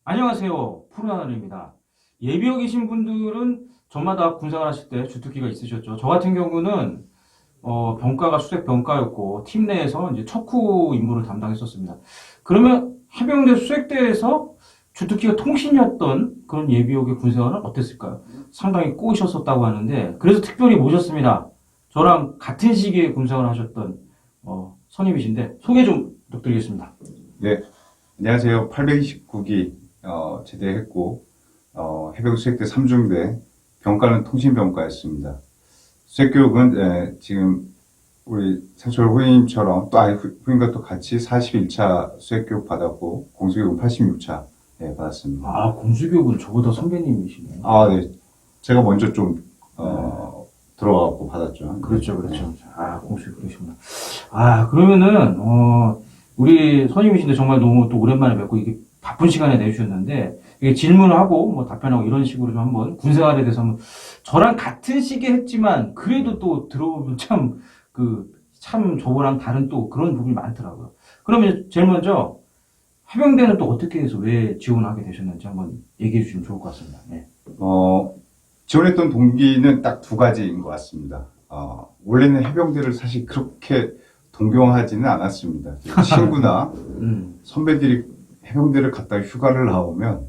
안녕하세요. 푸른하늘입니다. 예비역 계신 분들은 저마다 군생활 하실 때 주특기가 있으셨죠. 저 같은 경우는 병과가 수색 병과였고 팀 내에서 이제 척후 임무를 담당했었습니다. 그러면 해병대 수색대에서 주특기가 통신이었던 그런 예비역의 군생활은 어땠을까요? 상당히 꼬이셨었다고 하는데 그래서 특별히 모셨습니다. 저랑 같은 시기에 군생활을 하셨던 선임이신데 소개 좀 부탁드리겠습니다. 네, 안녕하세요. 829기 제대했고 해병 수색대 3중대 병과는 통신병과였습니다. 수색교육은 지금 우리 상철 후임처럼 후임과 또 같이 41차 수색교육 받았고 공수교육은 86차 받았습니다. 아, 공수교육은 저보다 선배님이시네요. 네. 제가 먼저 좀 들어가고 받았죠. 그렇죠, 그렇죠. 아, 공수교육 그러시구나. 아, 그러면은, 우리 선임이신데 정말 너무 또 오랜만에 뵙고 이게 바쁜 시간에 내주셨는데, 이게 질문을 하고 뭐 답변하고 이런 식으로 좀 한번 군생활에 대해서 한번 저랑 같은 시기에 했지만, 그래도 또 들어보면 참 저거랑 다른 또 그런 부분이 많더라고요. 그러면 제일 먼저, 해병대는 또 어떻게 해서 왜 지원하게 되셨는지 한번 얘기해 주시면 좋을 것 같습니다. 네. 지원했던 동기는 딱 두 가지인 것 같습니다. 원래는 해병대를 사실 그렇게 동경하지는 않았습니다. 친구나 선배들이 해병대를 갔다 휴가를 나오면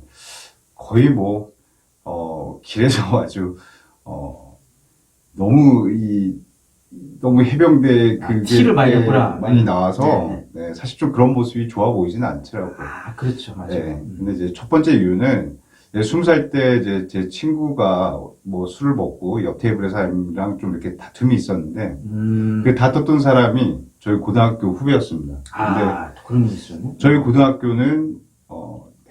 거의 길에서 아주, 너무 해병대 티를 많이 냈구나. 많이 나와서, 네. 네, 사실 좀 그런 모습이 좋아 보이지는 않더라고요. 아, 그렇죠. 맞아요. 네, 근데 이제 첫 번째 이유는 20살 때 이제 제 친구가 술을 먹고 옆 테이블의 사람이랑 좀 이렇게 다툼이 있었는데, 그 다퉜던 사람이 저희 고등학교 후배였습니다. 아, 그런 일이 있었네. 저희 고등학교는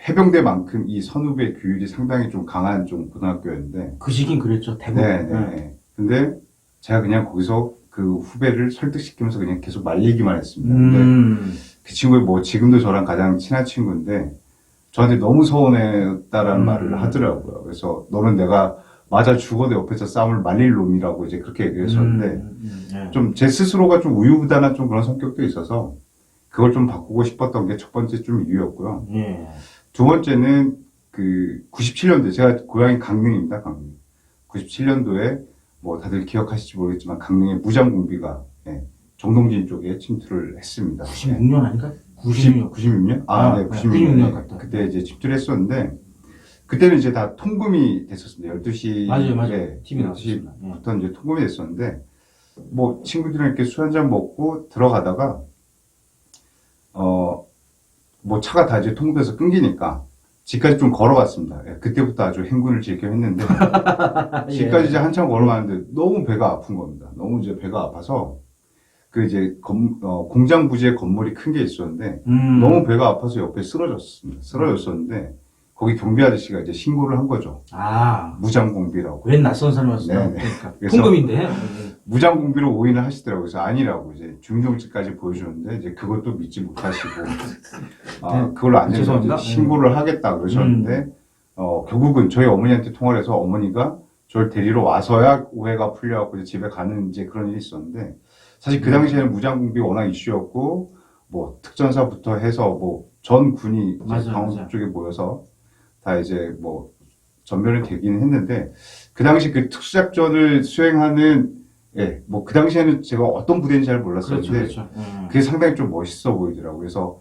해병대만큼 이 선후배 규율이 상당히 좀 강한 좀 고등학교였는데 그 시긴 그랬죠. 대부분. 네네. 근데 제가 그냥 거기서 그 후배를 설득시키면서 그냥 계속 말리기만 했습니다. 근데 그 친구가 지금도 저랑 가장 친한 친구인데 저한테 너무 서운했다라는 말을 하더라고요. 그래서 너는 내가 맞아 죽어도 옆에서 싸움을 말릴 놈이라고 이제 그렇게 얘기를 했었는데 네. 좀 제 스스로가 좀 우유부단한 좀 그런 성격도 있어서 그걸 좀 바꾸고 싶었던 게 첫 번째 좀 이유였고요. 예. 두 번째는 97년도에 제가 고향이 강릉입니다. 강릉. 97년도에 다들 기억하실지 모르겠지만 강릉에 무장공비가 정동진 쪽에 침투를 했습니다. 96년 아닌가? 96년. 96년? 네, 96년 같다. 그때 이제 집주를 했었는데, 그때는 이제 다 통금이 됐었습니다. 12시. 맞아요. TV 나왔습니다. 12시부터 이제 통금이 됐었는데, 친구들이랑 이렇게 술 한잔 먹고 들어가다가, 차가 다 이제 통금돼서 끊기니까, 집까지 좀 걸어갔습니다. 그때부터 아주 행군을 즐겨 했는데, 집까지 이제 한참 걸어가는데 너무 배가 아픈 겁니다. 너무 이제 배가 아파서, 공장 부지에 건물이 큰 게 있었는데, 너무 배가 아파서 옆에 쓰러졌습니다. 쓰러졌었는데, 거기 경비 아저씨가 이제 신고를 한 거죠. 무장공비라고. 웬 낯선 사람 왔어요? 네. 그러니까. 통금인데. 무장공비로 오인을 하시더라고요. 그래서 아니라고 이제 중경증까지 보여주는데, 이제 그것도 믿지 못하시고, 그걸로 안 돼서 이제 신고를 하겠다 그러셨는데, 결국은 저희 어머니한테 통화를 해서 어머니가 저를 데리러 와서야 오해가 풀려갖고 이제 집에 가는 이제 그런 일이 있었는데, 사실 그 당시에는 무장공비가 워낙 이슈였고, 특전사부터 해서 전 군이 강원도 쪽에 모여서 다 이제 전멸이 되기는 했는데, 그 당시 그 특수작전을 수행하는, 그 당시에는 제가 어떤 부대인지 잘 몰랐었는데, 그렇죠. 그게 상당히 좀 멋있어 보이더라고요. 그래서,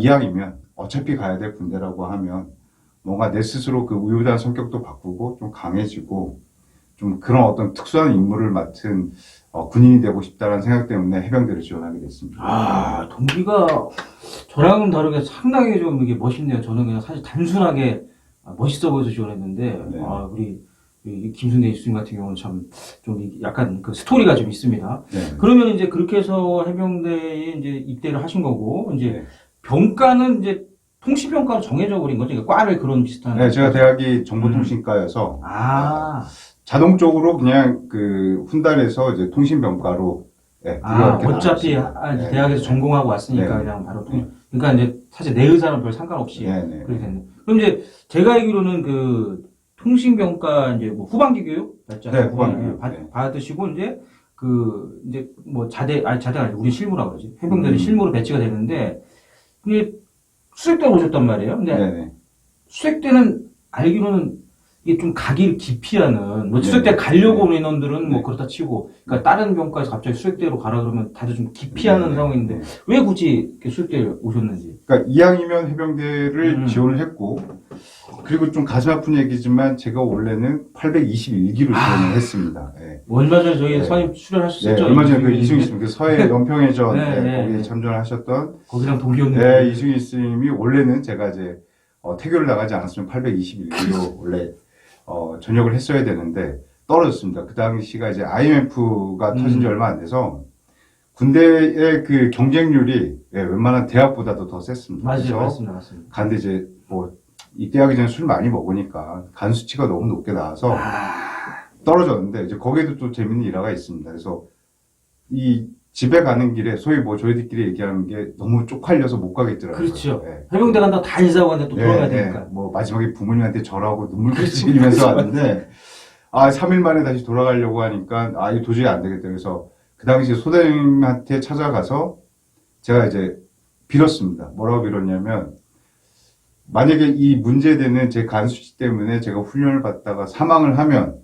이왕이면 어차피 가야 될 군대라고 하면, 뭔가 내 스스로 그 우유부단한 성격도 바꾸고, 좀 강해지고, 좀 그런 어떤 특수한 임무를 맡은 군인이 되고 싶다는 생각 때문에 해병대를 지원하게 됐습니다. 동기가 저랑은 다르게 상당히 좀 이게 멋있네요. 저는 그냥 사실 단순하게 멋있어 보여서 지원했는데, 네. 우리 김순대 이수님 같은 경우는 참 좀 약간 그 스토리가 좀 있습니다. 네. 그러면 이제 그렇게 해서 해병대에 이제 입대를 하신 거고, 이제 네. 병과는 이제 통신병과로 정해져 버린 거죠. 그러니까 과를 그런 비슷한. 네, 제가 대학이 정보통신과여서, 자동적으로 그냥 훈단에서 이제 통신병과로, 어차피 네. 대학에서 전공하고 왔으니까 네. 그냥 바로 그러니까 이제 사실 내 의사는 별 상관없이 네. 그렇게 됐네. 그럼 이제 제가 알기로는 그 통신병과 이제 후반기 교육 맞잖아요. 네, 후반기 교육. 네. 받으시고 이제 자대가 아니고 우리 실무라고 그러지. 해병대는 실무로 배치가 되는데 근데 수색대로 오셨단 말이에요. 근데 네네. 수색 때는 알기로는 이게 좀 가기를 기피하는, 뭐 수색 때 가려고 오는 인원들은 뭐 그렇다 치고, 그러니까 다른 병과에서 갑자기 수색대로 가라 그러면 다들 좀 기피하는 상황인데, 왜 굳이 이렇게 수색대에 오셨는지. 그러니까 이왕이면 해병대를 지원을 했고, 그리고 좀 가슴 아픈 얘기지만 제가 원래는 821기로 지원을 했습니다. 예. 얼마 전에 저희 네. 선임 출연하셨었죠? 얼마 전에 그 이승희 씨, 그 서해 연평해전 네. 거기에 참전을 하셨던 거기랑 동기였는데. 네, 이승희 씨님이 원래는 제가 이제 태교를 나가지 않았으면 821기로 원래 전역을 했어야 되는데 떨어졌습니다. 그 당시가 이제 IMF가 터진 지 얼마 안 돼서 군대의 그 경쟁률이 웬만한 대학보다도 더 셌습니다. 맞아요, 맞습니다. 근데 이제 뭐 입대하기 전에 술 많이 먹으니까 간 수치가 너무 높게 나와서 떨어졌는데 이제 거기에도 또 재밌는 일화가 있습니다. 그래서 이 집에 가는 길에 소위 뭐 저희들끼리 얘기하는 게 너무 쪽팔려서 못 가겠더라고요. 그렇죠. 네. 해병대 간다고 다 인사하고 갔는데 또 돌아가야 되니까. 뭐 마지막에 부모님한테 절하고 눈물까지 흘리면서 왔는데 3일 만에 다시 돌아가려고 하니까 이거 도저히 안 되겠다. 그래서 그 당시 소대님한테 찾아가서 제가 이제 빌었습니다. 뭐라고 빌었냐면 만약에 이 문제되는 제 간 수치 때문에 제가 훈련을 받다가 사망을 하면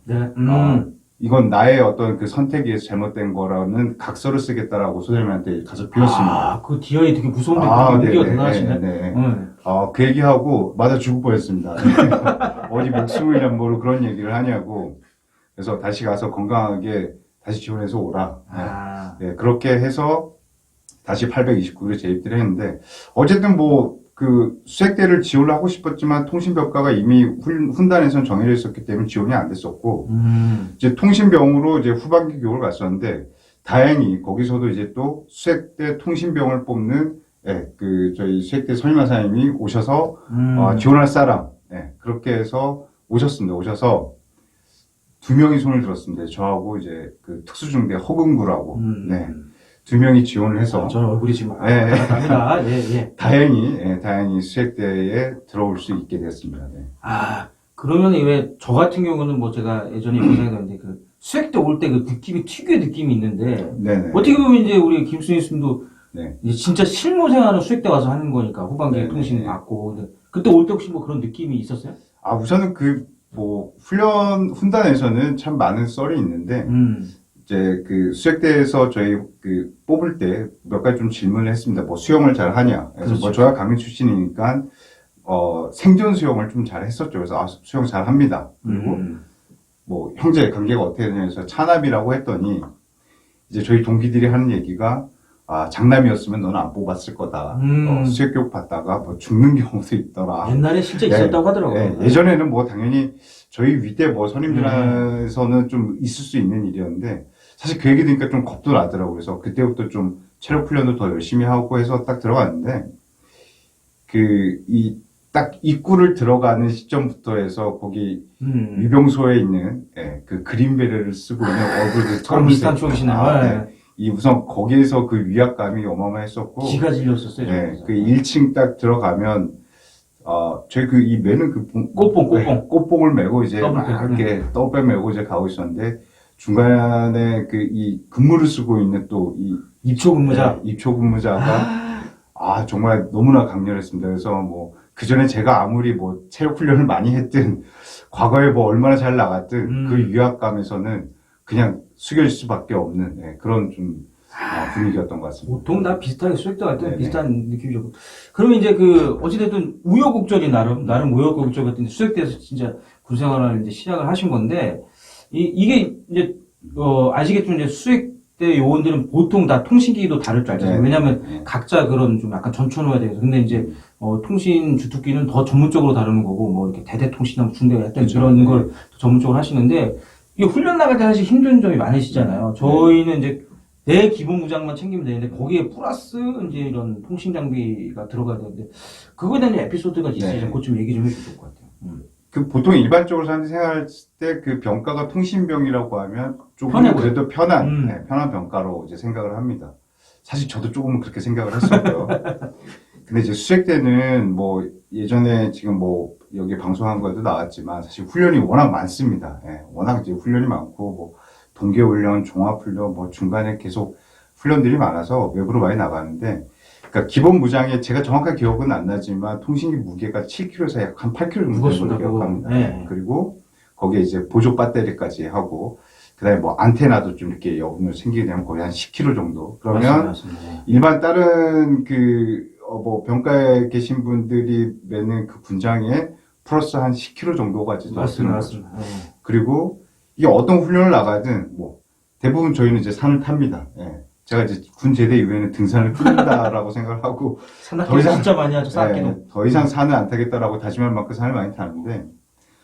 이건 나의 어떤 그 선택에 의해서 잘못된 거라는 각서를 쓰겠다라고 소대님한테 가서 빌었습니다. 그 DI 되게 무서운데 무기였나 하시네. 그 얘기하고 맞아 죽을 뻔했습니다. 어디 목숨을 담보로 그런 얘기를 하냐고. 그래서 다시 가서 건강하게 다시 지원해서 오라. 그렇게 해서 다시 829로 재입대를 했는데 어쨌든 뭐 그 수색대를 지원을 하고 싶었지만 통신병과가 이미 훈단에선 정해져 있었기 때문에 지원이 안 됐었고 이제 통신병으로 이제 후반기 교육을 갔었는데 다행히 거기서도 이제 또 수색대 통신병을 뽑는 그 저희 수색대 선임하사님이 오셔서 지원할 사람 그렇게 해서 오셨습니다. 오셔서 2명이 손을 들었습니다. 저하고 이제 그 특수중대 허금구라고 2명이 지원을 해서 저 얼굴이 지금 갑니다. 다행히 수색대에 들어올 수 있게 됐습니다. 그러면 왜 저 같은 경우는 뭐 제가 예전에 고생했는데 그 수색대 올 때 그 느낌이 특유의 느낌이 있는데 어떻게 보면 이제 우리 김수희 씨도 이제 진짜 실무생활을 수색대 와서 하는 거니까 후반기에 통신 받고 근데 그때 올 때 혹시 뭐 그런 느낌이 있었어요? 우선은 그 뭐 훈단에서는 참 많은 썰이 있는데 이제 그 수색대에서 저희 그 뽑을 때 몇 가지 좀 질문을 했습니다. 뭐 수영을 잘 하냐? 그래서 뭐 저야 강릉 출신이니까 생존 수영을 좀 잘 했었죠. 그래서 수영 잘 합니다. 그리고 뭐 형제 관계가 어떻게 되냐 해서 차납이라고 했더니 이제 저희 동기들이 하는 얘기가 장남이었으면 너는 안 뽑았을 거다. 수색 교육 받다가 뭐 죽는 경우도 있더라. 옛날에 진짜 있었다고 하더라고요. 예전에는 뭐 당연히 저희 윗대 뭐 선임들에서는 좀 있을 수 있는 일이었는데 사실 그 얘기 들으니까 좀 겁도 나더라고요. 그래서 그때부터 좀 체력 훈련도 더 열심히 하고 해서 딱 들어갔는데 딱 입구를 들어가는 시점부터 해서 거기 위병소에 있는 그 그린 베레를 쓰고 있는 얼굴 처음 비슷한 추억이시네요. 우선 거기에서 그 위압감이 어마어마했었고 기가 질렸었어요. 그 1층 딱 들어가면 저희 이 매는 그 꽃봉을 메고 이제 막 이렇게 떡배 메고 이제 가고 있었는데 중간에 그 이 근무를 쓰고 있는 또 이 입초 근무자가 정말 너무나 강렬했습니다. 그래서 뭐 그 전에 제가 아무리 뭐 체력 훈련을 많이 했든 과거에 뭐 얼마나 잘 나갔든 그 위압감에서는 그냥 숙일 수밖에 없는 그런 좀 분위기였던 것 같습니다. 보통 다 비슷하게 수색도 할 때는 비슷한 느낌이죠. 그러면 이제 어찌됐든 우여곡절이 나름 우여곡절 같은 수색대에서 진짜 군생활을 이제 시작을 하신 건데, 이게 이제, 아시겠지만 이제 수색대 요원들은 보통 다 통신기기도 다를 줄 알잖아요. 왜냐면 각자 그런 좀 약간 전천후가 돼서. 근데 이제, 통신 주특기는 더 전문적으로 다루는 거고, 뭐 이렇게 대대통신하고 중대가 했던 그런 걸 전문적으로 하시는데, 이게 훈련 나갈 때 사실 힘든 점이 많으시잖아요. 저희는 이제 내 기본 무장만 챙기면 되는데 거기에 플러스 이제 이런 통신 장비가 들어가야 되는데 그거에 대한 에피소드가 있으시죠? 그것 좀 얘기 좀 해주실 것 같아요. 보통 일반적으로 사람들이 생각할 때 그 병가가 통신병이라고 하면 조금 그래도 편한 병가로 이제 생각을 합니다. 사실 저도 조금 그렇게 생각을 했었고요. 근데 이제 수색대는 뭐 예전에 지금 뭐 여기 방송한 거에도 나왔지만 사실 훈련이 워낙 많습니다. 워낙 이제 훈련이 많고 뭐 동계훈련, 종합훈련 뭐 중간에 계속 훈련들이 많아서 외부로 많이 나가는데 그러니까 기본 무장에 제가 정확한 기억은 안 나지만 통신기 무게가 7kg에서 약 한 8kg 정도 되는 걸로 기억합니다. 네. 그리고 거기에 이제 보조 배터리까지 하고 그다음에 뭐 안테나도 좀 이렇게 여분으로 생기게 되면 거의 한 10kg 정도. 그러면 맞습니다. 일반 다른 뭐 병가에 계신 분들이 매는 그 군장에 플러스 한 10kg 정도가 이제 더 드는 거죠. 맞습니다. 그리고 이게 어떤 훈련을 나가든 뭐 대부분 저희는 이제 산을 탑니다. 예. 제가 이제 군 제대 이후에는 등산을 끊는다라고 생각을 하고 산악기 진짜 많이 하죠. 산악기는. 예, 더 이상 산을 안 타겠다라고 다짐할 만큼 산을 많이 타는데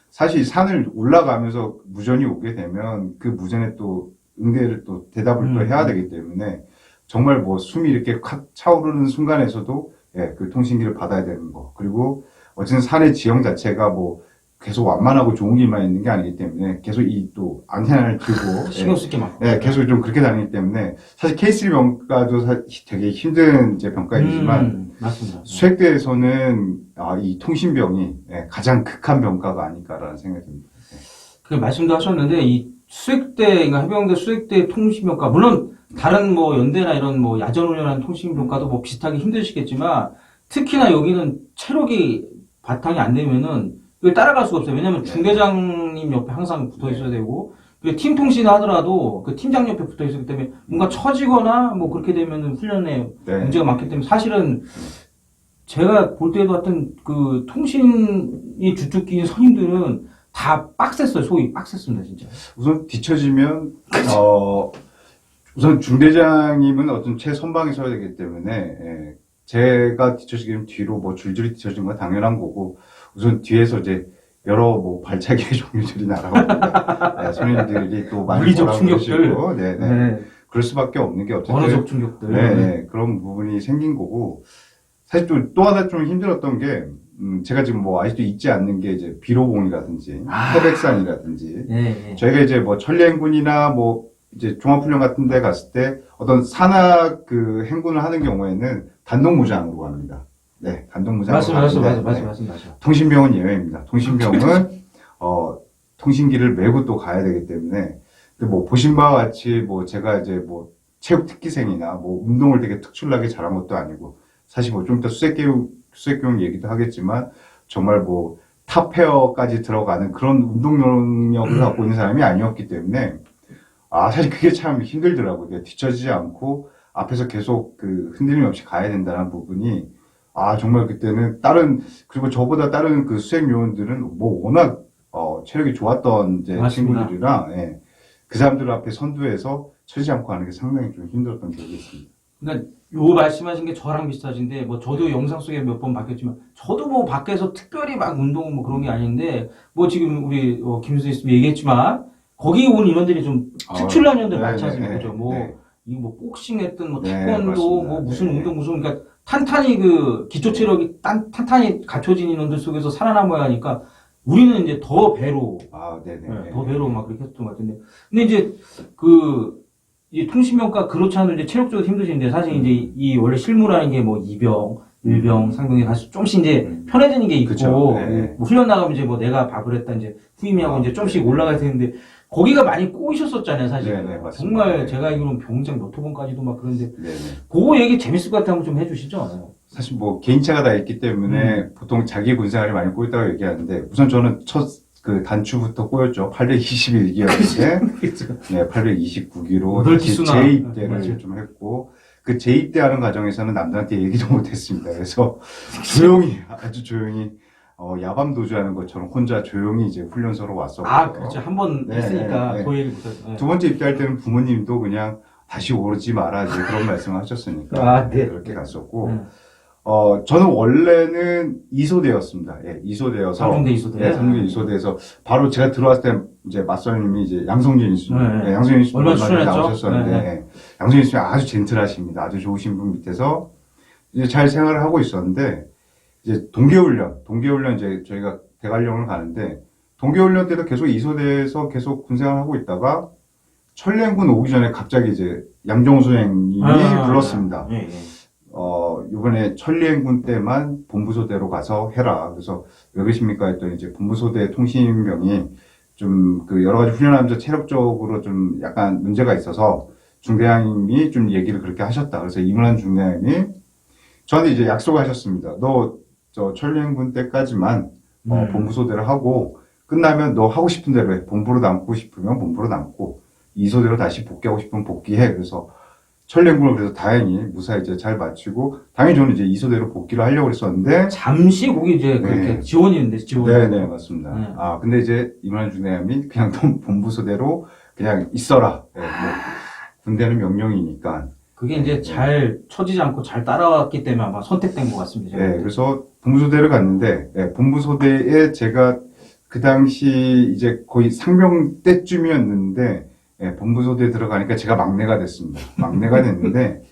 사실 산을 올라가면서 무전이 오게 되면 그 무전에 또 응대를 또 대답을 또 해야 되기 때문에 정말 뭐 숨이 이렇게 칵 차오르는 순간에서도 예, 그 통신기를 받아야 되는 거. 그리고 어쨌든 산의 지형 자체가 뭐 계속 완만하고 좋은 길만 있는 게 아니기 때문에 계속 이 또 안테나를 들고 신경 쓸 게 많고. 예, 계속 좀 그렇게 다니기 때문에 사실 K3 병가도 되게 힘든 이제 병가이지만 맞습니다. 수색대에서는 이 통신병이 예, 가장 극한 병가가 아닐까라는 생각이 듭니다. 그 말씀도 하셨는데 이 수색대, 그러니까 해병대 수색대 통신병가 물론 다른 뭐 연대나 이런 뭐 야전훈련하는 통신병가도 뭐 비슷하게 힘드시겠지만 특히나 여기는 체력이 바탕이 안 되면은 이걸 따라갈 수가 없어요. 왜냐면 중대장님 옆에 항상 붙어 있어야 되고 그리고 팀 통신을 하더라도 그 팀장 옆에 붙어 있기 때문에 뭔가 처지거나 뭐 그렇게 되면은 훈련에 네. 문제가 많기 때문에 사실은 제가 볼 때도 하여튼 그 통신이 주특기인 선임들은 다 빡셌어요. 속이 빡셌습니다, 진짜. 우선 뒤처지면 우선 중대장님은 어떤 최선방에 서야 되기 때문에 예, 제가 뒤처지면 뒤로 뭐 줄줄이 뒤처지는 건 당연한 거고 우선 뒤에서 이제 여러 뭐 발차기의 종류들이 날아옵니다. 네, 선임들이 또 많이 물리적 뭐라고 충격들. 그러시고, 네. 그럴 수밖에 없는 게 어쨌든 언어적 충격들. 네, 그런 부분이 생긴 거고 사실 또 하나 좀 힘들었던 게 제가 지금 뭐 아직도 잊지 않는 게 이제 비로봉이라든지 태백산이라든지 네. 저희가 이제 뭐 천리행군이나 뭐 이제 종합훈련 같은 데 갔을 때 어떤 산악 그 행군을 하는 경우에는 단독무장으로 갑니다. 네, 단독무장으로 맞습니다. 통신병은 예외입니다. 통신병은 통신기를 메고 또 가야 되기 때문에 뭐 보신 바와 같이 뭐 제가 이제 뭐 체육 특기생이나 뭐 운동을 되게 특출나게 잘한 것도 아니고 사실 뭐 좀 이따 수색교육 얘기도 하겠지만 정말 뭐 탑페어까지 들어가는 그런 운동 능력을 갖고 있는 사람이 아니었기 때문에 사실 그게 참 힘들더라고요. 뒤처지지 않고 앞에서 계속 그 흔들림 없이 가야 된다는 부분이 정말 그때는 그리고 저보다 다른 그 수색 요원들은 뭐 워낙 체력이 좋았던 이제 친구들이라 예, 그 사람들 앞에 선두에서 처지지 않고 하는 게 상당히 좀 힘들었던 기억이 있습니다. 그러니까 요 말씀하신 게 저랑 비슷하신데 뭐 저도 영상 속에 몇 번 바뀌었지만 저도 뭐 밖에서 특별히 막 운동 뭐 그런 게 아닌데 뭐 지금 우리 김 선생님 얘기했지만 거기 온 인원들이 좀 특출난 인원들 많지 않습니까? 그죠? 이거 뭐 복싱 했든 뭐 태권도 뭐 무슨 운동 그러니까 탄탄히 그 기초 체력이 탄탄히 갖춰진 인원들 속에서 살아남아야 하니까 우리는 이제 더 배로 더 배로 막 그렇게 했던 것 같은데 근데 이제 이 통신병과 그렇지 않은 이제 체력적으로 힘드신데 사실 이제 이 원래 실무라는 게 뭐 이병, 일병, 상병이 사실 좀씩 이제 편해지는 게 있고 뭐 훈련 나가면 이제 뭐 내가 밥을 했다 이제 후임이하고 이제 좀씩 올라가야 되는데 거기가 많이 꼬이셨었잖아요 사실. 정말 제가 알기로는 병장 몇 호번까지도 막 그런데 그거 얘기 재밌을 것 같아 한번 좀 해주시죠. 사실 뭐 개인차가 다 있기 때문에 보통 자기 군생활이 많이 꼬였다고 얘기하는데 우선 저는 첫 그 단추부터 꼬였죠. 821기였는데 네, 829기로 다시 재입대를 좀 했고 그 재입대하는 과정에서는 남들한테 얘기도 못했습니다. 그래서 아주 조용히 야밤 도주하는 것처럼 혼자 조용히 이제 훈련소로 왔었고 그렇죠. 한 번 했으니까 더 얘기 못했어요. 두 번째 입대할 때는 부모님도 그냥 다시 오지 마라 이제 그런 말씀을 하셨으니까 그렇게 갔었고 저는 원래는 이소대였습니다. 예, 이소대여서. 삼중대 이소대. 네, 삼중대 이소대에서 바로 제가 들어왔을 때 이제 맞선님이 이제 양성진 이수님. 양성진 이수님 얼마 출연했죠? 나오셨었는데 양성진 이수님 아주 젠틀하십니다. 아주 좋으신 분 밑에서 이제 잘 생활을 하고 있었는데 이제 동계훈련 이제 저희가 대관령을 가는데 동계훈련 때도 계속 이소대에서 계속 군생활을 하고 있다가 천리행군 오기 전에 갑자기 이제 양정수 행님이 불렀습니다. 이번에 천리행군 때만 본부소대로 가서 해라. 그래서 왜 그러십니까? 했더니 이제 본부소대 통신병이 좀 그 여러 가지 훈련하면서 체력적으로 좀 약간 문제가 있어서 중대장님이 좀 얘기를 그렇게 하셨다. 그래서 이문환 중대장님이 저한테 이제 약속하셨습니다. 너 저 천리행군 때까지만 본부소대를 하고 끝나면 너 하고 싶은 대로 해. 본부로 남고 싶으면 본부로 남고 이소대로 다시 복귀하고 싶으면 복귀해. 그래서 천리행군을 그래서 다행히 무사히 이제 잘 마치고 당연히 저는 이제 이소대로 복귀를 하려고 했었는데 잠시 거기 이제 그렇게 네. 지원이 있는데 지원. 네네 맞습니다. 네. 아 근데 이제 임원한 중대장님이 그냥 너 본부소대로 그냥 있어라. 뭐 군대는 명령이니까. 그게 이제 잘 처지지 않고 잘 따라왔기 때문에 아마 선택된 것 같습니다. 네, 그래서 본부소대를 갔는데, 본부소대에 제가 그 당시 이제 거의 상병 때쯤이었는데, 본부소대에 들어가니까 제가 막내가 됐습니다. 막내가 됐는데,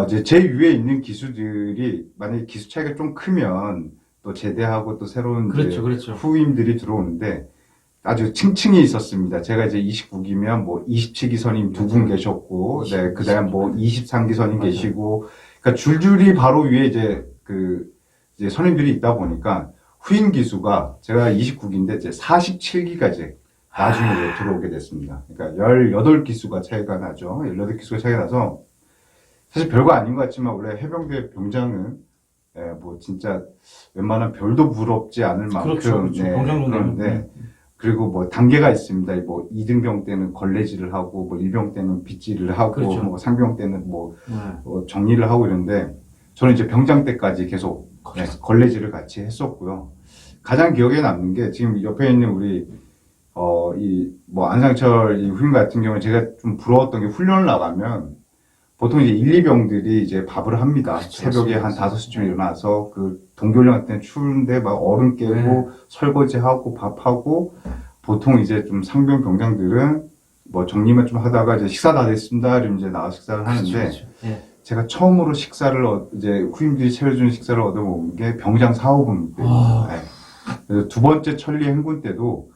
이제 제 위에 있는 기수들이 만약에 기수 차이가 좀 크면 또 제대하고 또 새로운 그렇죠, 그렇죠. 후임들이 들어오는데, 아주 층층이 있었습니다. 제가 이제 29기면 뭐 27기 선임 두 분 계셨고, 네, 그 다음 뭐 23기 선임 맞아요. 계시고, 그러니까 줄줄이 바로 위에 이제 이제 선임들이 있다 보니까 후임 기수가 제가 29기인데 이제 47기가 이제 나중에 이제 들어오게 됐습니다. 그러니까 18기수가 차이가 나죠. 18기수가 차이가 나서 사실 별거 아닌 것 같지만 원래 해병대 병장은 뭐 진짜 웬만한 별도 부럽지 않을 만큼 그렇죠, 그렇죠. 병장 그런데 정도는. 그리고 뭐 단계가 있습니다. 뭐 2등병 때는 걸레질을 하고 뭐 1병 때는 빗질을 하고 그렇죠. 뭐 상병 때는 뭐 네. 정리를 하고 이런데 저는 이제 병장 때까지 계속 걸레질을 같이 했었고요. 가장 기억에 남는 게 지금 옆에 있는 우리 이 뭐 안상철 이 후임 같은 경우는 제가 좀 부러웠던 게 훈련을 나가면 보통 이제 1, 2병들이 이제 밥을 합니다. 그렇죠. 새벽에 한 5시쯤 일어나서 그 동교련 같은 때는 추운데 막 얼음 깨고 네. 설거지하고 밥하고 보통 이제 좀 상병 병장들은 뭐 정리만 좀 하다가 이제 식사 다 됐습니다. 이러면 이제 나와서 식사를 하는데 그렇죠. 네. 제가 처음으로 식사를 이제 후임들이 차려주는 식사를 얻어먹은 게 병장 사호봉 때. 아. 네. 그래서 두 번째 천리 행군 때도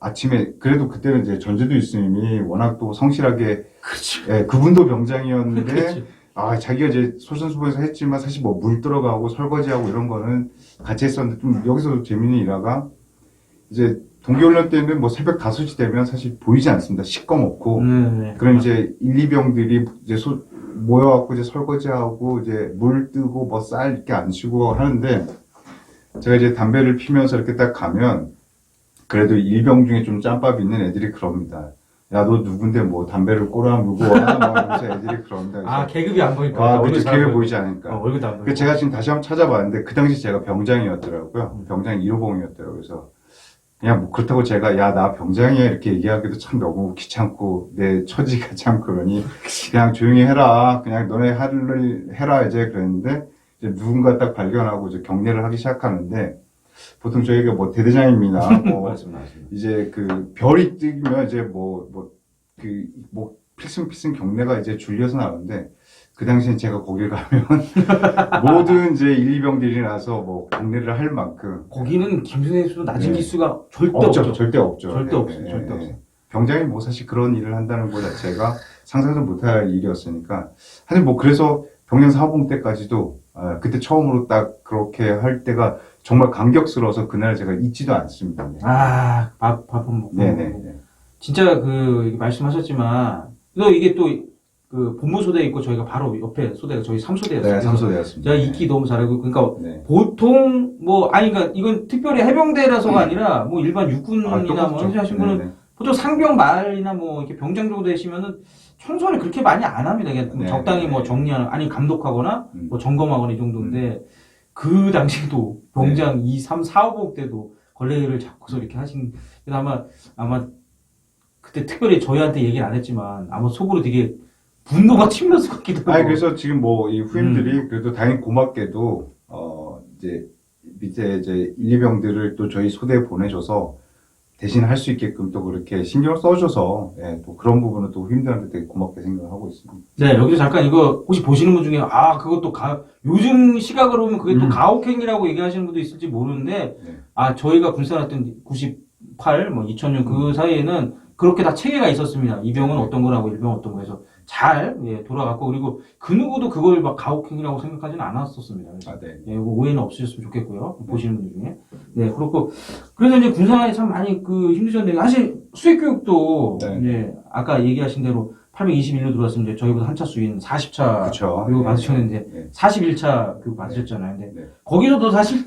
아침에 그래도 그때는 이제 전제도 유스님이 워낙 또 성실하게 그렇죠. 그분도 병장이었는데 그렇죠. 자기가 이제 솔선수범해서 했지만 사실 뭐 물 들어가고 설거지하고 이런 거는 같이 했었는데 좀 여기서도 재밌는 일화가 이제 동계훈련 때는 뭐 새벽 5시 되면 사실 보이지 않습니다. 시꺼멓고. 네. 그럼 이제 1, 2병들이 이제 모여갖고 이제 설거지하고 이제 물 뜨고 뭐 쌀 이렇게 안 치고 하는데 제가 이제 담배를 피면서 이렇게 딱 가면 그래도 1병 중에 좀 짬밥 있는 애들이 그럽니다. 야, 너 누군데 뭐 담배를 꼬라 물고 와? 막 이러면서 애들이 그럽니다. 아, 계급이 안 보니까. 와, 얼굴이 그치, 잘 계획 보이고. 보이지 않으니까. 얼굴도 안 보이고. 그 제가 지금 다시 한번 찾아봤는데 그 당시 제가 병장이었더라고요. 병장 1호봉이었더라고요. 그래서 그냥 뭐 그렇다고 제가 야, 나 병장이야 이렇게 얘기하기도 참 너무 귀찮고 내 처지가 참 그러니 그냥 조용히 해라. 그냥 너네 할 일 해라 이제 그랬는데 이제 누군가 딱 발견하고 이제 경례를 하기 시작하는데 보통 저희가 뭐 대대장입니다. 뭐 맞습니다. 이제 그 별이 뜨면 이제 필승 경례가 이제 줄려서 나오는데 그 당시엔 제가 거길 가면 모든 이제 1, 2병들이 나서 뭐 경례를 할 만큼 거기는 김순애 수 낮은 네. 기수가 절대 없죠. 없죠. 절대 없죠. 절대 없어요. 절대 네. 없어요. 병장이 뭐 사실 그런 일을 한다는 것 자체가 상상도 못할 일이었으니까 사실 뭐 그래서 병장 사봉 때까지도 그때 처음으로 딱 그렇게 할 때가 정말 감격스러워서 그날 제가 잊지도 않습니다. 네. 아, 밥은 먹고. 네네. 진짜 말씀하셨지만, 또 이게 또 그 본부소대에 있고 저희가 바로 옆에 소대가 저희 3소대였어요. 네, 삼소대였습니다. 제가 익히 너무 잘하고, 그러니까 네. 보통 그러니까 이건 특별히 해병대라서가 아니라 뭐 일반 육군이나 뭐 똑같죠. 하신 분은 네네. 보통 상병 말이나 뭐 이렇게 병장 정도 되시면은 청소를 그렇게 많이 안 합니다. 그냥 네, 적당히 네, 뭐 네. 정리하는, 아니 감독하거나 음. 뭐 점검하거나 이 정도인데 그 당시에도 병장 2, 3, 4, 5복 때도 걸레를 잡고서 이렇게 하신, 그래서 아마 그때 특별히 저희한테 얘기를 안 했지만 아마 속으로 되게 분노가 튀면서 같기도 하고. 아니, 그래서 지금 뭐 이 후임들이 그래도 다행히 고맙게도, 이제 밑에 이제 1, 2병들을 또 저희 소대에 보내줘서 대신 할 수 있게끔 또 그렇게 신경을 써줘서, 또 그런 부분은 또 후임들한테 되게 고맙게 생각하고 있습니다. 네, 여기서 잠깐 이거 혹시 보시는 분 중에 그것도 요즘 시각으로 보면 그게 또 가혹행위라고 얘기하시는 분도 있을지 모르는데 네. 저희가 군사났던 98, 뭐 2000년 그 사이에는 그렇게 다 체계가 있었습니다. 이 병은 어떤 거라고 1병 어떤 거해서 잘 돌아갔고, 그리고 그 누구도 그걸 막 가혹행위라고 생각하지는 않았었습니다. 그래서 네. 이거 오해는 없으셨으면 좋겠고요. 보시는 분 중에. 네, 그렇고. 그래서 이제 군생활이 참 많이 힘드셨는데, 사실 수행교육도, 네. 아까 얘기하신 대로 821로 들어왔으면 이제 저희보다 한 차 수인 40차 그쵸. 교육 받으셨는데 네. 41차 교육 받으셨잖아요. 근데 네. 거기서도 사실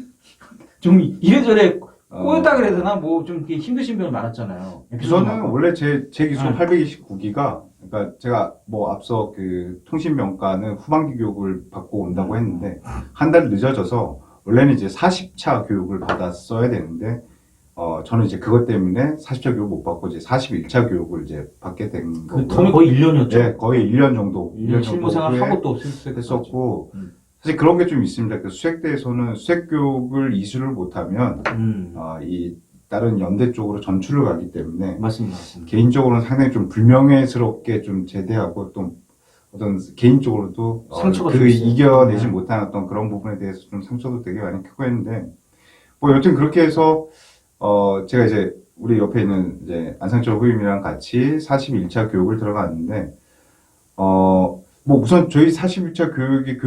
좀 이래저래 어, 꼬였다 그래야 되나? 뭐 좀 힘드신 분이 많았잖아요. 저는 원래 제 기수 네. 829기가, 그러니까 제가 뭐 앞서 그 통신명가는 후반기 교육을 받고 온다고 했는데, 한 달 늦어져서, 원래는 이제 40차 교육을 받았어야 되는데, 저는 이제 그것 때문에 40차 교육 못 받고 이제 41차 교육을 이제 받게 된 그 거고요. 텀이 거의 1년이었죠. 네, 거의 1년 정도. 1년 실무 생활 후에 하고 또 수색했었고. 했었고, 사실 그런 게 좀 있습니다. 그 수색대에서는 수색 교육을 이수를 못하면, 이 다른 연대 쪽으로 전출을 가기 때문에, 맞습니다. 개인적으로는 상당히 좀 불명예스럽게 좀 제대하고 또 어떤 개인적으로도 상처가 그 좀 있어요. 이겨내지 네. 못한 어떤 그런 부분에 대해서 좀 상처도 되게 많이 크고 했는데, 뭐 여튼 그렇게 해서 제가 이제 우리 옆에 있는 이제 안상철 후임이랑 같이 41차 교육을 들어갔는데, 뭐 우선 저희 41차 교육의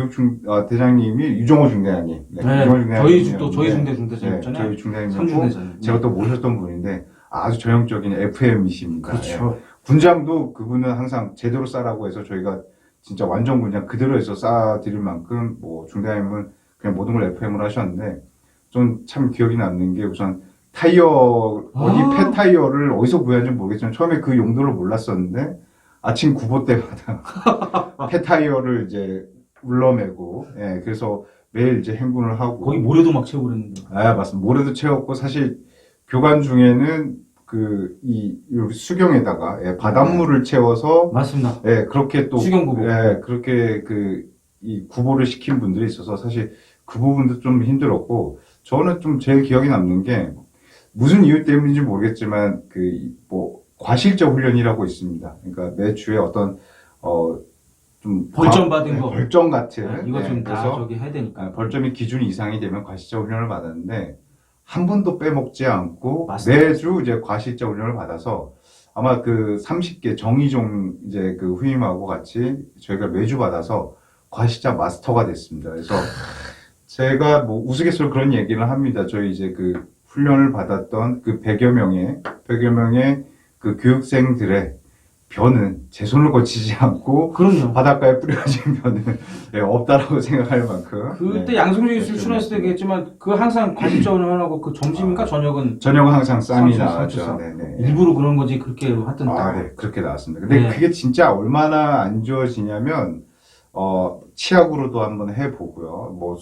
대장님이 유정호 중대장님. 네, 네, 유정호 중대장님이었는데, 저희 중대장이었잖아요. 저희 중대장님이었고, 상중대장. 제가 또 모셨던 분인데 아주 전형적인 FM이십니다. 그렇죠. 군장도 그분은 항상 제대로 싸라고 해서 저희가 진짜 완전 군장 그대로 해서 싸드릴 만큼 뭐 중대장님은 그냥 모든 걸 FM으로 하셨는데 좀 참 기억이 남는 게 우선 어디 폐 타이어를 어디서 구해야는지 모르겠지만 처음에 그 용도를 몰랐었는데 아침 구보 때마다 폐 타이어를 이제 울러매고 그래서 매일 이제 행군을 하고 거의 모래도 막 채우고 그랬는데. 맞습니다. 모래도 채웠고 사실 교관 중에는 이 수경에다가 바닷물을 채워서 맞습니다. 그렇게 또 수경구보. 그렇게 이 구보를 시킨 분들이 있어서 사실 그 부분도 좀 힘들었고 저는 좀 제일 기억에 남는 게 무슨 이유 때문인지 모르겠지만 뭐 과실적 훈련이라고 있습니다. 그러니까 매 주에 어떤 좀 벌점 받은 거. 벌점 같은 이거 좀 다 그래서 저기 해야 되니까. 벌점이 기준 이상이 되면 과실적 훈련을 받았는데 한 번도 빼먹지 않고 맞습니다. 매주 이제 과실적 훈련을 받아서 아마 그 30개 정의종 이제 그 후임하고 같이 저희가 매주 받아서 과실자 마스터가 됐습니다. 그래서 제가 뭐 우스갯소리로 그런 얘기를 합니다. 저희 이제 그 훈련을 받았던 그 100여 명의 그 교육생들의 변은 제 손을 거치지 않고 그럼요. 바닷가에 뿌려진 변은 없다라고 생각할 만큼 그때 양성적이 출연했을 때겠지만 그 항상 과실적으로 하고 그 점심인가 저녁은 저녁은 항상 쌈이 상추, 나왔죠. 상추. 네네. 일부러 그런 거지 그렇게 하던데. 네, 그렇게 나왔습니다. 근데 네. 그게 진짜 얼마나 안 좋아지냐면 치약으로도 한번 해보고요. 뭐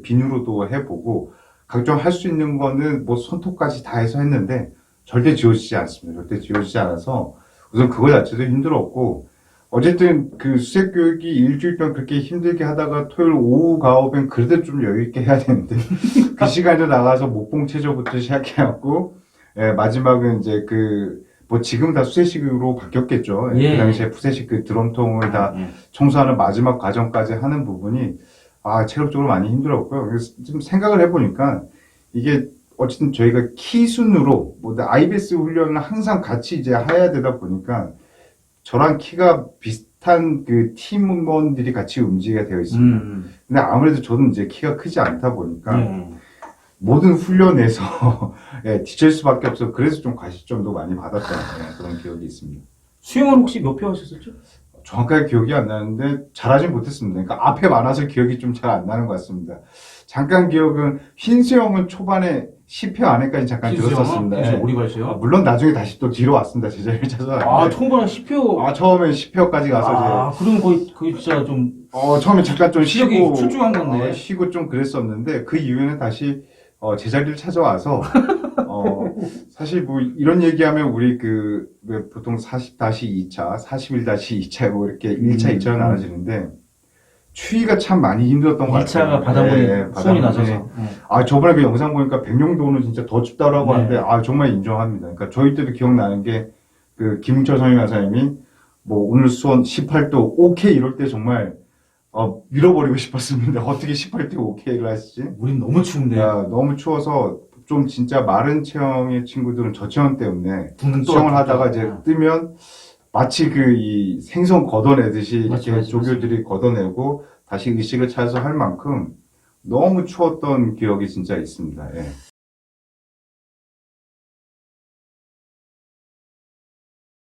비누로도 해보고 각종 할 수 있는 거는 뭐 손톱까지 다 해서 했는데 절대 지워지지 않습니다. 절대 지워지지 않아서 우선 그거 자체도 힘들었고 어쨌든 그 수색 교육이 일주일 동안 그렇게 힘들게 하다가 토요일 오후 가오면 그래도 좀 여유 있게 해야 되는데 그 시간에 나가서 목봉 체조부터 시작해갖고 마지막은 이제 뭐 지금 다 수세식으로 바뀌었겠죠. 예. 그 당시에 푸세식 그 드럼통을 다 청소하는 마지막 과정까지 하는 부분이 체력적으로 많이 힘들었고요. 그래서 좀 생각을 해보니까 이게 어쨌든 저희가 키 순으로 뭐 IBS 훈련을 항상 같이 이제 해야 되다 보니까 저랑 키가 비슷한 그 팀원들이 같이 움직이게 되어 있습니다. 근데 아무래도 저는 이제 키가 크지 않다 보니까 모든 훈련에서 뒤질 수밖에 없어. 그래서 좀 과실점도 많이 받았던 그런 기억이 있습니다. 수영은 혹시 몇 표 하셨었죠? 정확하게 기억이 안 나는데 잘하진 못했습니다. 그러니까 앞에 많아서 기억이 좀 잘 안 나는 것 같습니다. 잠깐 기억은 흰수영은 초반에 10회 안에까지 잠깐 들었었습니다. 오리발 수영. 물론 나중에 다시 또 뒤로 왔습니다. 제자리를 찾아서. 초반에 10표. 처음에 10회까지 가서 그럼 거의 진짜 좀 처음에 잠깐 좀 실력이 쉬고 출중한 건데. 쉬고 좀 그랬었는데 그 이후에는 다시 제자리를 찾아와서 사실 뭐 이런 얘기하면 우리 왜 보통 40-2차, 41-2차 뭐 이렇게 1차, 2차로 나눠지는데 추위가 참 많이 힘들었던 것 같아요. 1차가 바닷물이 수온이 낮아서. 저번에 그 영상 보니까 백령도는 진짜 더 춥다라고 네. 하는데 정말 인정합니다. 그러니까 저희 때도 기억나는 게 그 김웅철 선임하사님이 뭐 오늘 수온 18도 오케이 이럴 때 정말 밀어버리고 싶었습니다. 어떻게 18대 오케이를 하시지? 우린 너무 추운데. 너무 추워서 좀 진짜 마른 체형의 친구들은 저 체형 때문에 둥둥 수영을 하다가 이제 뜨면 마치 이 생선 걷어내듯이 이렇게 조교들이 걷어내고 다시 의식을 찾아서 할 만큼 너무 추웠던 기억이 진짜 있습니다. 예.